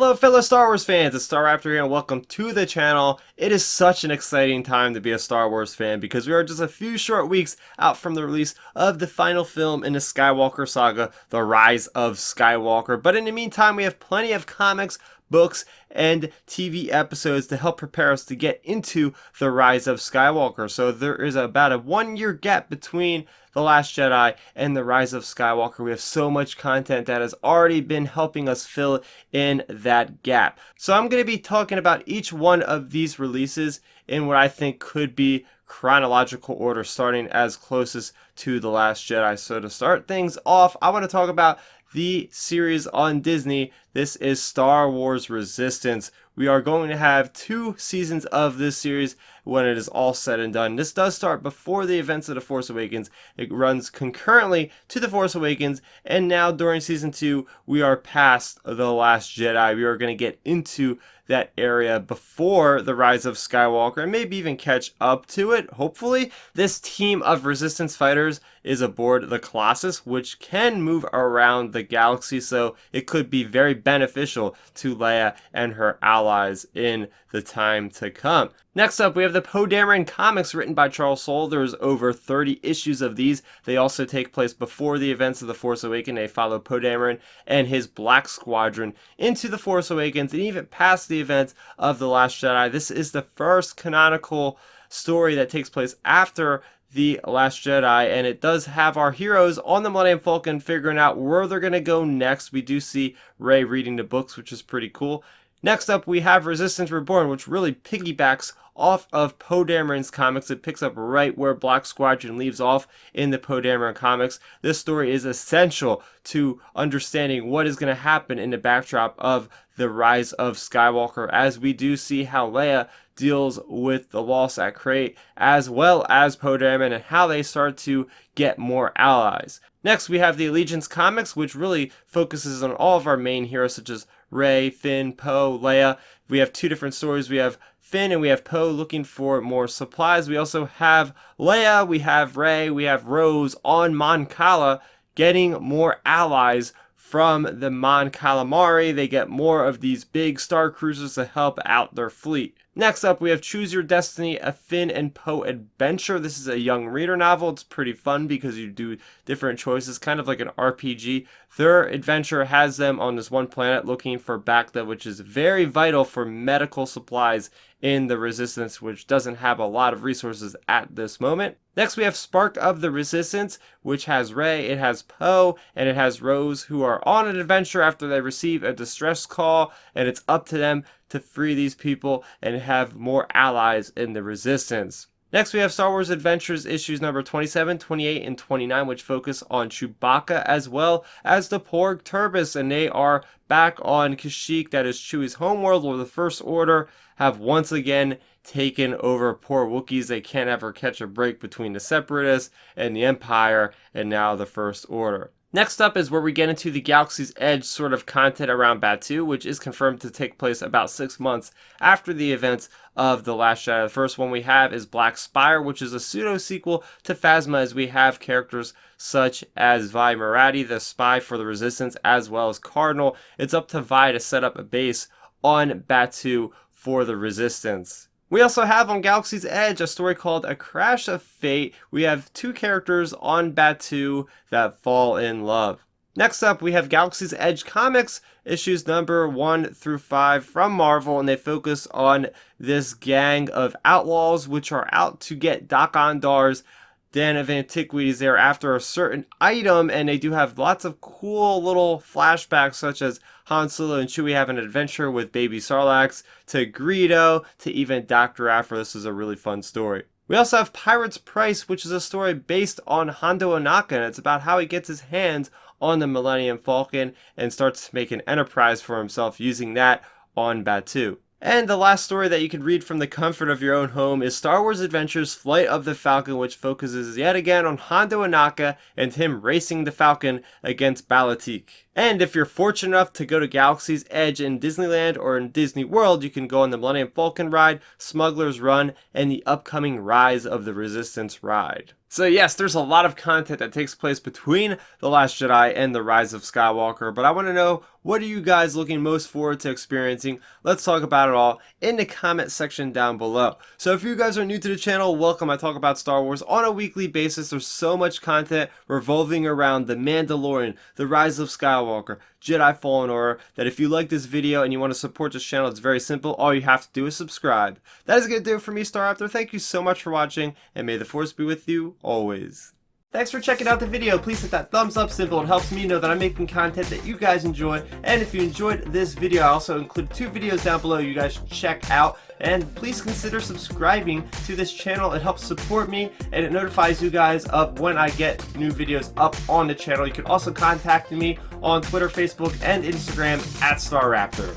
Hello fellow Star Wars fans, it's Starrapter here and welcome to the channel. It is such an exciting time to be a Star Wars fan because we are just a few short weeks out from the release of the final film in the Skywalker saga, The Rise of Skywalker. But in the meantime, we have plenty of comics, books, and TV episodes to help prepare us to get into The Rise of Skywalker. So there is about a 1-year gap between The Last Jedi and The Rise of Skywalker. We have so much content that has already been helping us fill in that gap. So I'm going to be talking about each one of these releases in what I think could be chronological order, starting as closest to The Last Jedi. So to start things off, I want to talk about the series on Disney. This is Star Wars Resistance. We are going to have 2 seasons of this series when it is all said and done. This does start before the events of The Force Awakens. It runs concurrently to The Force Awakens, and now during season 2, we are past The Last Jedi. We are going to get into that area before The Rise of Skywalker and maybe even catch up to it, hopefully. This team of Resistance fighters is aboard the Colossus, which can move around the galaxy, so it could be very beneficial to Leia and her allies in the time to come. Next up, we have the Poe Dameron comics written by Charles Soule. There's over 30 issues of these. They also take place before the events of The Force Awakens. They follow Poe Dameron and his Black Squadron into The Force Awakens and even past the events of The Last Jedi. This is the first canonical story that takes place after The Last Jedi, and it does have our heroes on the Millennium Falcon figuring out where they're going to go next. We do see Rey reading the books, which is pretty cool. Next up, we have Resistance Reborn, which really piggybacks off of Poe Dameron's comics. It picks up right where Black Squadron leaves off in the Poe Dameron comics. This story is essential to understanding what is going to happen in the backdrop of The Rise of Skywalker, as we do see how Leia deals with the loss at Crate, as well as Poe Dameron, and how they start to get more allies. Next, we have the Allegiance comics, which really focuses on all of our main heroes, such as Rey, Finn, Poe, Leia. We have 2 different stories. We have Finn and we have Poe looking for more supplies. We also have Leia, we have Rey, we have Rose on Mon Cala getting more allies from the Mon Calamari. They get more of these big star cruisers to help out their fleet. Next up, we have Choose Your Destiny, a Finn and Poe adventure. This is a young reader novel. It's pretty fun because you do different choices, kind of like an RPG. Their adventure has them on this one planet looking for Bacta, which is very vital for medical supplies in the Resistance, which doesn't have a lot of resources at this moment. Next, we have Spark of the Resistance, which has Rey, it has Poe, and it has Rose, who are on an adventure after they receive a distress call, and it's up to them to free these people and have more allies in the Resistance. Next, we have Star Wars Adventures issues number 27, 28, and 29, which focus on Chewbacca as well as the Porg Turbis, and they are back on Kashyyyk, that is Chewie's homeworld, where the First Order have once again taken over poor Wookiees. They can't ever catch a break between the Separatists and the Empire, and now the First Order. Next up is where we get into the Galaxy's Edge sort of content around Batuu, which is confirmed to take place about 6 months after the events of The Last Jedi. The first one we have is Black Spire, which is a pseudo-sequel to Phasma, as we have characters such as Vi Moradi, the spy for the Resistance, as well as Cardinal. It's up to Vi to set up a base on Batuu for the Resistance. We also have on Galaxy's Edge a story called A Crash of Fate. We have 2 characters on Batuu that fall in love. Next up, we have Galaxy's Edge comics, issues number 1 through 5 from Marvel, and they focus on this gang of outlaws which are out to get Dok-Ondar's Den of Antiquities. They're after a certain item, and they do have lots of cool little flashbacks, such as Han Solo and Chewie have an adventure with baby Sarlacc, to Greedo, to even Dr. Aphra. This is a really fun story. We also have Pirate's Price, which is a story based on Hondo Ohnaka, and it's about how he gets his hands on the Millennium Falcon and starts to make an enterprise for himself using that on Batuu. And the last story that you can read from the comfort of your own home is Star Wars Adventures Flight of the Falcon, which focuses yet again on Hondo Ohnaka and him racing the Falcon against Balatik. And if you're fortunate enough to go to Galaxy's Edge in Disneyland or in Disney World, you can go on the Millennium Falcon ride, Smuggler's Run, and the upcoming Rise of the Resistance ride. So yes, there's a lot of content that takes place between The Last Jedi and The Rise of Skywalker, but I want to know, what are you guys looking most forward to experiencing? Let's talk about it all in the comment section down below. So if you guys are new to the channel, welcome. I talk about Star Wars on a weekly basis. There's so much content revolving around The Mandalorian, The Rise of Skywalker, Jedi Fallen Order, that if you like this video and you want to support this channel, it's very simple. All you have to do is subscribe. That is going to do it for me, Starrapter. Thank you so much for watching, and may the Force be with you always. Thanks for checking out the video. Please hit that thumbs up symbol. It helps me know that I'm making content that you guys enjoy. And if you enjoyed this video, I also include 2 videos down below you guys should check out. And please consider subscribing to this channel. It helps support me and it notifies you guys of when I get new videos up on the channel. You can also contact me on Twitter, Facebook, and Instagram at Starrapter.